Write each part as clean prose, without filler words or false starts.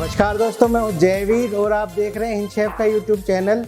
नमस्कार दोस्तों, मैं हूं जयवीर और आप देख रहे हैं हिंद शेफ का यूट्यूब चैनल।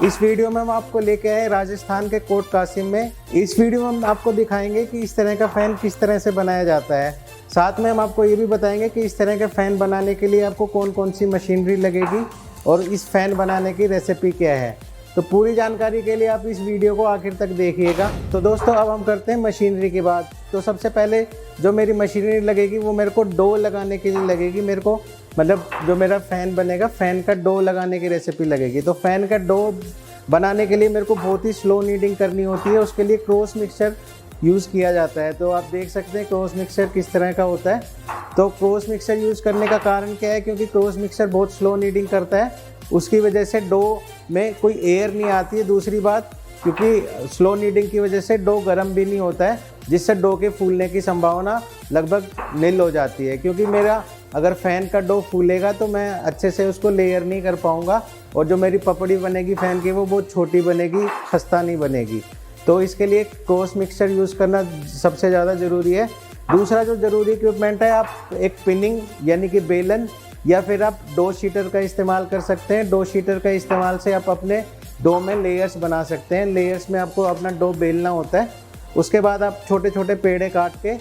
इस वीडियो में हम आपको लेके आए राजस्थान के कोट कासिम में। इस वीडियो में हम आपको दिखाएंगे कि इस तरह का फ़ैन किस तरह से बनाया जाता है। साथ में हम आपको ये भी बताएंगे कि इस तरह के फ़ैन बनाने के लिए आपको कौन कौन सी मशीनरी लगेगी और इस फ़ैन बनाने की रेसिपी क्या है। तो पूरी जानकारी के लिए आप इस वीडियो को आखिर तक देखिएगा। तो दोस्तों अब हम करते हैं मशीनरी की बात। तो सबसे पहले जो मेरी मशीनरी लगेगी वो मेरे को डो लगाने के लिए लगेगी। मेरे को मतलब जो मेरा फ़ैन बनेगा, फ़ैन का डो लगाने की रेसिपी लगेगी। तो फ़ैन का डो बनाने के लिए मेरे को बहुत ही स्लो नीडिंग करनी होती है। उसके लिए क्रॉस मिक्सचर यूज़ किया जाता है। तो आप देख सकते हैं क्रॉस मिक्सचर किस तरह का होता है। तो क्रॉस मिक्सचर यूज़ करने का कारण क्या है, क्योंकि क्रॉस मिक्सचर बहुत स्लो नीडिंग करता है, उसकी वजह से डो में कोई एयर नहीं आती है। दूसरी बात, क्योंकि स्लो नीडिंग की वजह से डो गर्म भी नहीं होता है, जिससे डो के फूलने की संभावना लगभग निल हो जाती है। क्योंकि मेरा अगर फ़ैन का डो फूलेगा तो मैं अच्छे से उसको लेयर नहीं कर पाऊँगा और जो मेरी पपड़ी बनेगी फ़ैन की वो बहुत छोटी बनेगी, खस्ता नहीं बनेगी। तो इसके लिए क्रॉस मिक्सचर यूज़ करना सबसे ज़्यादा ज़रूरी है। दूसरा जो ज़रूरी इक्विपमेंट है, आप एक पिनिंग यानी कि बेलन या फिर आप डो शीटर का इस्तेमाल कर सकते हैं। डो शीटर का इस्तेमाल से आप अपने डो में लेयर्स बना सकते हैं। लेयर्स में आपको अपना डो बेलना होता है। उसके बाद आप छोटे छोटे पेड़े काट के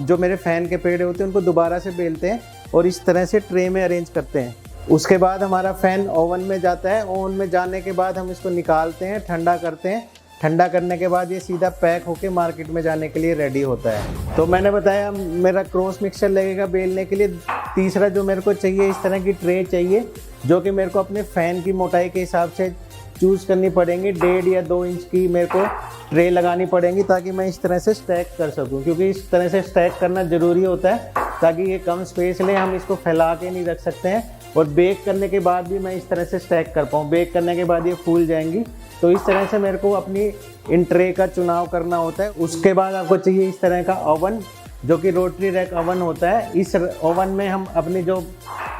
जो मेरे फ़ैन के पेड़े होते हैं उनको दोबारा से बेलते हैं और इस तरह से ट्रे में अरेंज करते हैं। उसके बाद हमारा फ़ैन ओवन में जाता है। ओवन में जाने के बाद हम इसको निकालते हैं, ठंडा करते हैं। ठंडा करने के बाद ये सीधा पैक होके मार्केट में जाने के लिए रेडी होता है। तो मैंने बताया मेरा क्रॉस मिक्सचर लगेगा बेलने के लिए। तीसरा जो मेरे को चाहिए, इस तरह की ट्रे चाहिए, जो कि मेरे को अपने फ़ैन की मोटाई के हिसाब से चूज़ करनी पड़ेंगी। 1.5 या 2 इंच की मेरे को ट्रे लगानी पड़ेंगी ताकि मैं इस तरह से स्टैक कर सकूं। क्योंकि इस तरह से स्टैक करना ज़रूरी होता है ताकि ये कम स्पेस ले, हम इसको फैला के नहीं रख सकते हैं। और बेक करने के बाद भी मैं इस तरह से स्टैक कर पाऊँ। बेक करने के बाद ये फूल जाएंगी। तो इस तरह से मेरे को अपनी इन ट्रे का चुनाव करना होता है। उसके बाद आपको चाहिए इस तरह का ओवन, जो कि रोटरी रैक ओवन होता है। इस ओवन में हम अपनी जो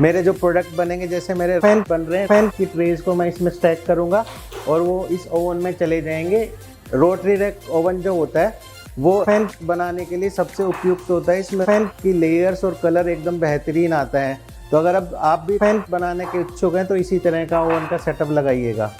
मेरे जो प्रोडक्ट बनेंगे, जैसे मेरे फ़ैन बन रहे हैं, फ़ैन की ट्रेज को मैं इसमें स्टैक करूँगा और वो इस ओवन में चले जाएंगे। रोटरी रैक ओवन जो होता है वो फ़ैन बनाने के लिए सबसे उपयुक्त होता है। इसमें फ़ैन की लेयर्स और कलर एकदम बेहतरीन आता है। तो अगर अब आप भी फ़ैन बनाने के इच्छुक हैं तो इसी तरह का ओवन का सेटअप लगाइएगा।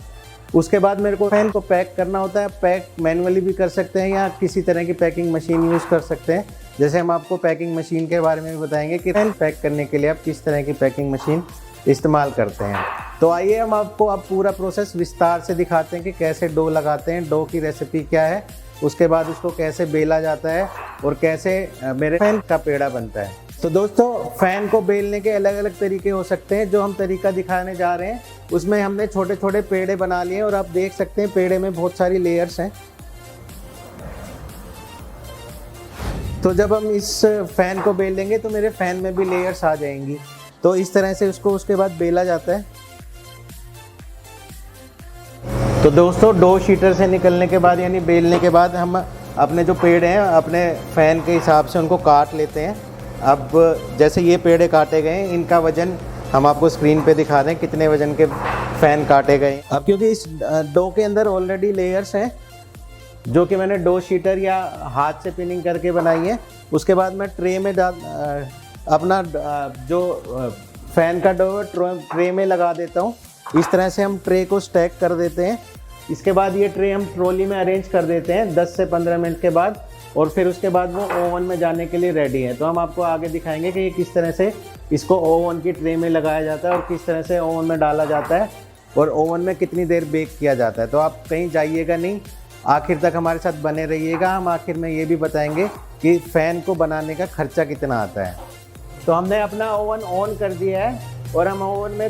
उसके बाद मेरे को फ़ैन को पैक करना होता है। पैक मैनुअली भी कर सकते हैं या किसी तरह की पैकिंग मशीन यूज़ कर सकते हैं। जैसे हम आपको पैकिंग मशीन के बारे में भी बताएंगे कि फ़ैन पैक करने के लिए आप किस तरह की पैकिंग मशीन इस्तेमाल करते हैं। तो आइए हम आपको अब पूरा प्रोसेस विस्तार से दिखाते हैं कि कैसे डो लगाते हैं, डो की रेसिपी क्या है, उसके बाद उसको कैसे बेला जाता है और कैसे मेरे फ़ैन का पेड़ा बनता है। तो दोस्तों, फ़ैन को बेलने के अलग अलग तरीके हो सकते हैं। जो हम तरीका दिखाने जा रहे हैं उसमें हमने छोटे छोटे पेड़े बना लिए और आप देख सकते हैं पेड़े में बहुत सारी लेयर्स हैं। तो जब हम इस फ़ैन को बेल लेंगे तो मेरे फ़ैन में भी लेयर्स आ जाएंगी। तो इस तरह से उसको उसके बाद बेला जाता है। तो दोस्तों, डो शीटर से निकलने के बाद यानी बेलने के बाद हम अपने जो पेड़ हैं अपने फ़ैन के हिसाब से उनको काट लेते हैं। अब जैसे ये पेड़े काटे गए, इनका वज़न हम आपको स्क्रीन पे दिखा रहे हैं कितने वज़न के फ़ैन काटे गए। अब क्योंकि इस डो के अंदर ऑलरेडी लेयर्स हैं जो कि मैंने डो शीटर या हाथ से पिनिंग करके बनाई है। उसके बाद मैं ट्रे में अपना जो फ़ैन का डो ट्रे में लगा देता हूँ। इस तरह से हम ट्रे को स्टैक कर देते हैं। इसके बाद ये ट्रे हम ट्रॉली में अरेंज कर देते हैं 10 से 15 मिनट के बाद, और फिर उसके बाद वो ओवन में जाने के लिए रेडी है। तो हम आपको आगे दिखाएंगे कि ये किस तरह से इसको ओवन की ट्रे में लगाया जाता है और किस तरह से ओवन में डाला जाता है और ओवन में कितनी देर बेक किया जाता है। तो आप कहीं जाइएगा नहीं, आखिर तक हमारे साथ बने रहिएगा। हम आखिर में ये भी बताएंगे कि फ़ैन को बनाने का खर्चा कितना आता है। तो हमने अपना ओवन ऑन कर दिया है और हम ओवन में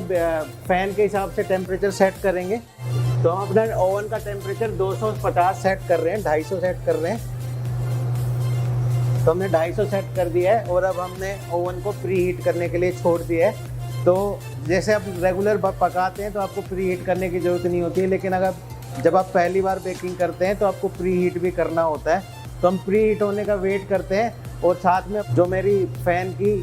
फ़ैन के हिसाब से टेम्परेचर सेट करेंगे। तो हम अपना ओवन का टेम्परेचर 250 सेट कर रहे हैं, 250 सेट कर रहे हैं। तो हमने 250 सेट कर दिया है और अब हमने ओवन को प्री हीट करने के लिए छोड़ दिया है। तो जैसे आप रेगुलर पकाते हैं तो आपको प्री हीट करने की ज़रूरत नहीं होती है, लेकिन अगर जब आप पहली बार बेकिंग करते हैं तो आपको प्री हीट भी करना होता है। तो हम प्री हीट होने का वेट करते हैं और साथ में जो मेरी फ़ैन की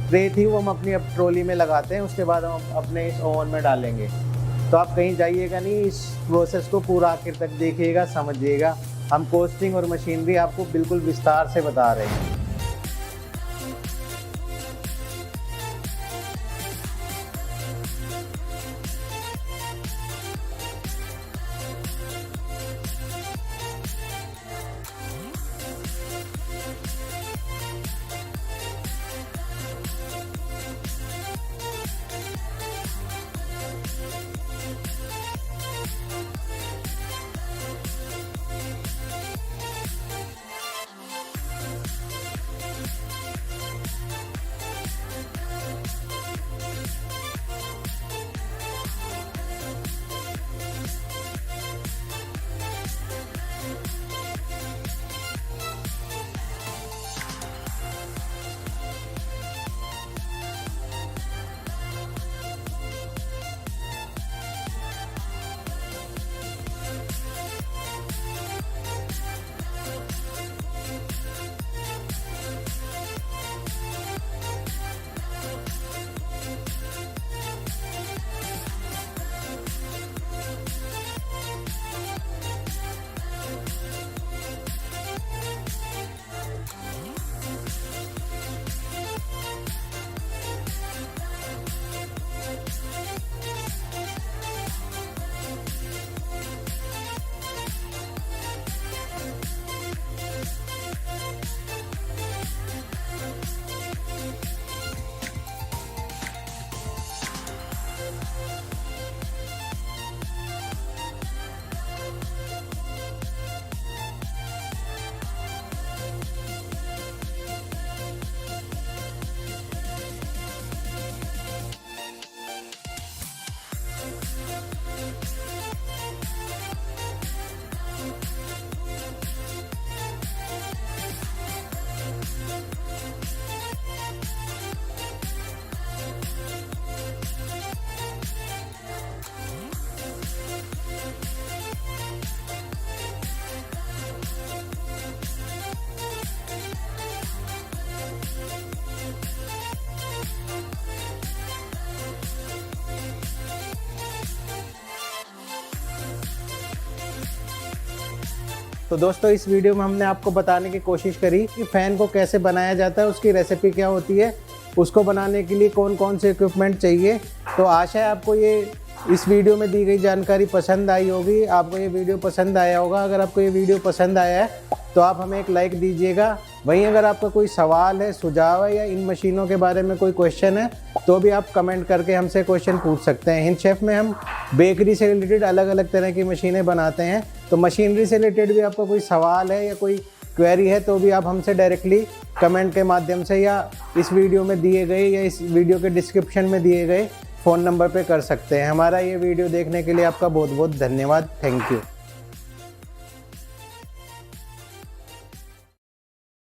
ट्रे थी वो हम अपनी अब ट्रॉली में लगाते हैं। उसके बाद हम अपने इस ओवन में डालेंगे। तो आप कहीं जाइएगा नहीं, इस प्रोसेस को पूरा आखिर तक देखिएगा, समझिएगा। हम कोस्टिंग और मशीनरी आपको बिल्कुल विस्तार से बता रहे हैं। तो दोस्तों इस वीडियो में हमने आपको बताने की कोशिश करी कि फ़ैन को कैसे बनाया जाता है, उसकी रेसिपी क्या होती है, उसको बनाने के लिए कौन कौन से इक्विपमेंट चाहिए। तो आशा है आपको ये इस वीडियो में दी गई जानकारी पसंद आई होगी, आपको ये वीडियो पसंद आया होगा। अगर आपको ये वीडियो पसंद आया है तो आप हमें एक लाइक दीजिएगा। वहीं अगर आपका कोई सवाल है, सुझाव है या इन मशीनों के बारे में कोई क्वेश्चन है तो भी आप कमेंट करके हमसे क्वेश्चन पूछ सकते हैं। हिंद शेफ में हम बेकरी से रिलेटेड अलग अलग तरह की मशीनें बनाते हैं, तो मशीनरी से रिलेटेड भी आपका कोई सवाल है या कोई क्वेरी है तो भी आप हमसे डायरेक्टली कमेंट के माध्यम से या इस वीडियो में दिए गए या इस वीडियो के डिस्क्रिप्शन में दिए गए फ़ोन नंबर पे कर सकते हैं। हमारा ये वीडियो देखने के लिए आपका बहुत बहुत धन्यवाद। Thank you.